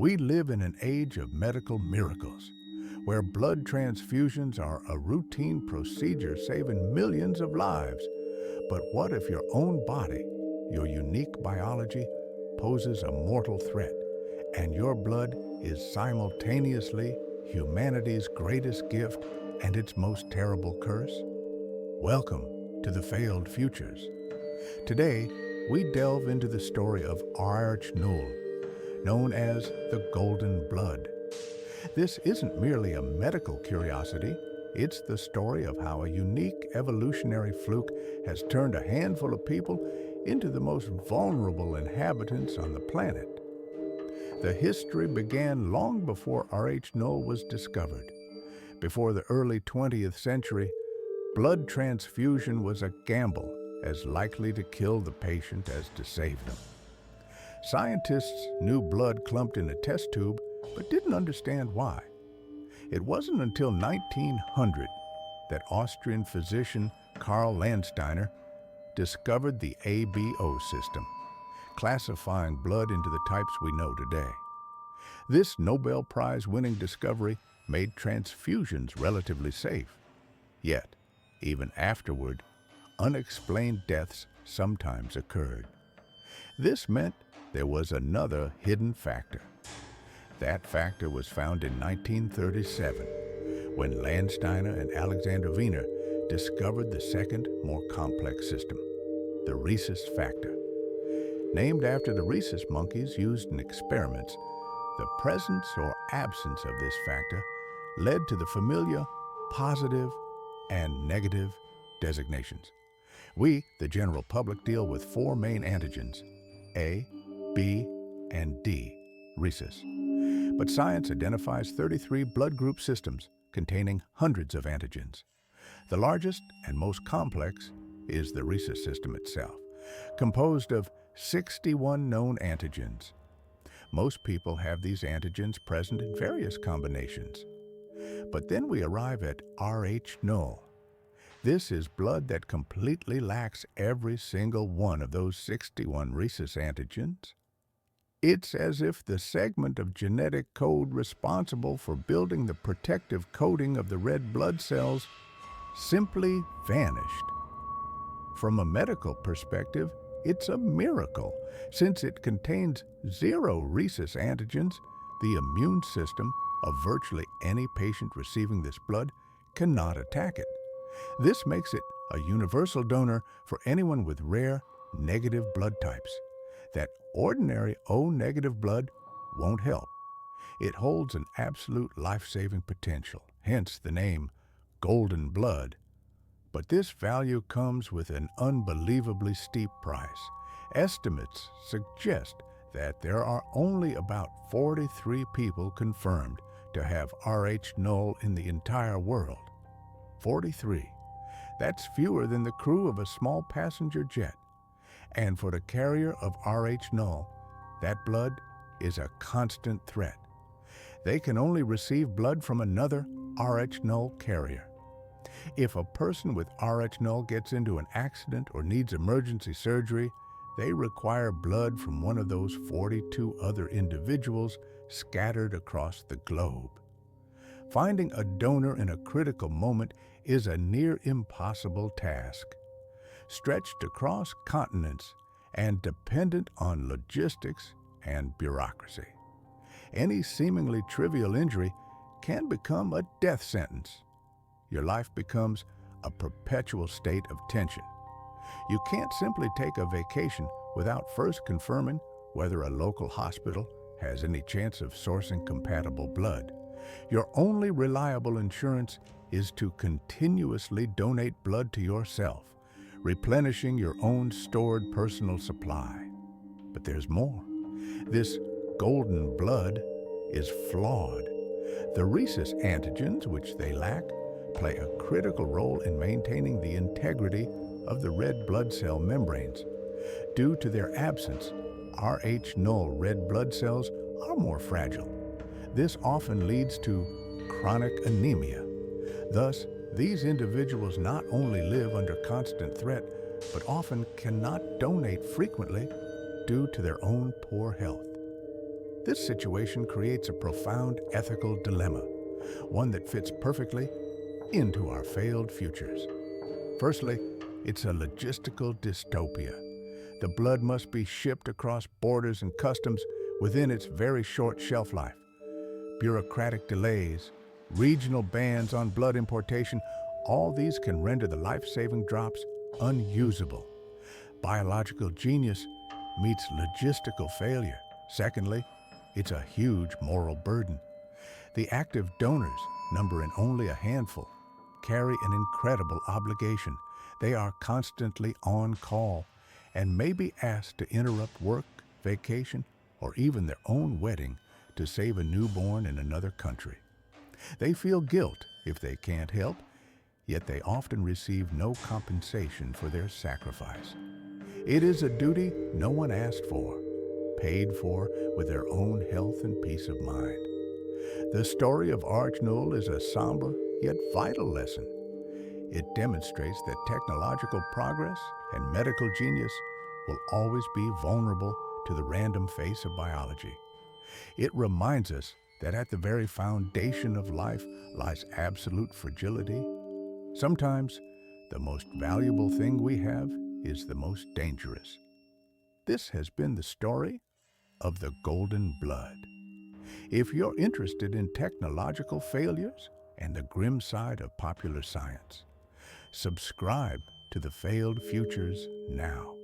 We live in an age of medical miracles, where blood transfusions are a routine procedure saving millions of lives. But what if your own body, your unique biology, poses a mortal threat, and your blood is simultaneously humanity's greatest gift and its most terrible curse? Welcome to the Failed Futures. Today, we delve into the story of Rh Null, known as the Golden Blood. This isn't merely a medical curiosity, it's the story of how a unique evolutionary fluke has turned a handful of people into the most vulnerable inhabitants on the planet. The history began long before Rh Null was discovered. Before the early 20th century, blood transfusion was a gamble as likely to kill the patient as to save them. Scientists knew blood clumped in a test tube, but didn't understand why. It wasn't until 1900 that Austrian physician Karl Landsteiner discovered the ABO system, classifying blood into the types we know today. This Nobel Prize-winning discovery made transfusions relatively safe. Yet, even afterward, unexplained deaths sometimes occurred. This meant there was another hidden factor. That factor was found in 1937, when Landsteiner and Alexander Wiener discovered the second, more complex system, the Rhesus factor. Named after the Rhesus monkeys used in experiments, the presence or absence of this factor led to the familiar positive and negative designations. We, the general public, deal with four main antigens, A, B, and D, Rhesus. But science identifies 33 blood group systems containing hundreds of antigens. The largest and most complex is the Rhesus system itself, composed of 61 known antigens. Most people have these antigens present in various combinations. But then we arrive at Rh Null. This is blood that completely lacks every single one of those 61 Rhesus antigens. It's as if the segment of genetic code responsible for building the protective coating of the red blood cells simply vanished. From a medical perspective, it's a miracle. Since it contains 0 Rhesus antigens, the immune system of virtually any patient receiving this blood cannot attack it. This makes it a universal donor for anyone with rare negative blood types. That ordinary O-negative blood won't help. It holds an absolute life-saving potential, hence the name Golden Blood. But this value comes with an unbelievably steep price. Estimates suggest that there are only about 43 people confirmed to have Rh Null in the entire world. 43. That's fewer than the crew of a small passenger jet. And for the carrier of Rh Null, that blood is a constant threat. They can only receive blood from another Rh Null carrier. If a person with Rh Null gets into an accident or needs emergency surgery, they require blood from one of those 42 other individuals scattered across the globe. Finding a donor in a critical moment is a near impossible task. Stretched across continents and dependent on logistics and bureaucracy. Any seemingly trivial injury can become a death sentence. Your life becomes a perpetual state of tension. You can't simply take a vacation without first confirming whether a local hospital has any chance of sourcing compatible blood. Your only reliable insurance is to continuously donate blood to yourself, replenishing your own stored personal supply. But there's more. This golden blood is flawed. The Rhesus antigens, which they lack, play a critical role in maintaining the integrity of the red blood cell membranes. Due to their absence, Rh Null red blood cells are more fragile. This often leads to chronic anemia. Thus, these individuals not only live under constant threat, but often cannot donate frequently due to their own poor health. This situation creates a profound ethical dilemma, one that fits perfectly into our failed futures. Firstly, it's a logistical dystopia. The blood must be shipped across borders and customs within its very short shelf life. Bureaucratic delays, regional bans on blood importation, all these can render the life-saving drops unusable. Biological genius meets logistical failure. Secondly, it's a huge moral burden. The active donors, numbering only a handful, carry an incredible obligation. They are constantly on call and may be asked to interrupt work, vacation, or even their own wedding to save a newborn in another country. They feel guilt if they can't help, yet they often receive no compensation for their sacrifice. It is a duty no one asked for, paid for with their own health and peace of mind. The story of Rh Null is a somber yet vital lesson. It demonstrates that technological progress and medical genius will always be vulnerable to the random face of biology. It reminds us that at the very foundation of life lies absolute fragility. Sometimes, the most valuable thing we have is the most dangerous. This has been the story of the golden blood. If you're interested in technological failures and the grim side of popular science, subscribe to the Failed Futures now.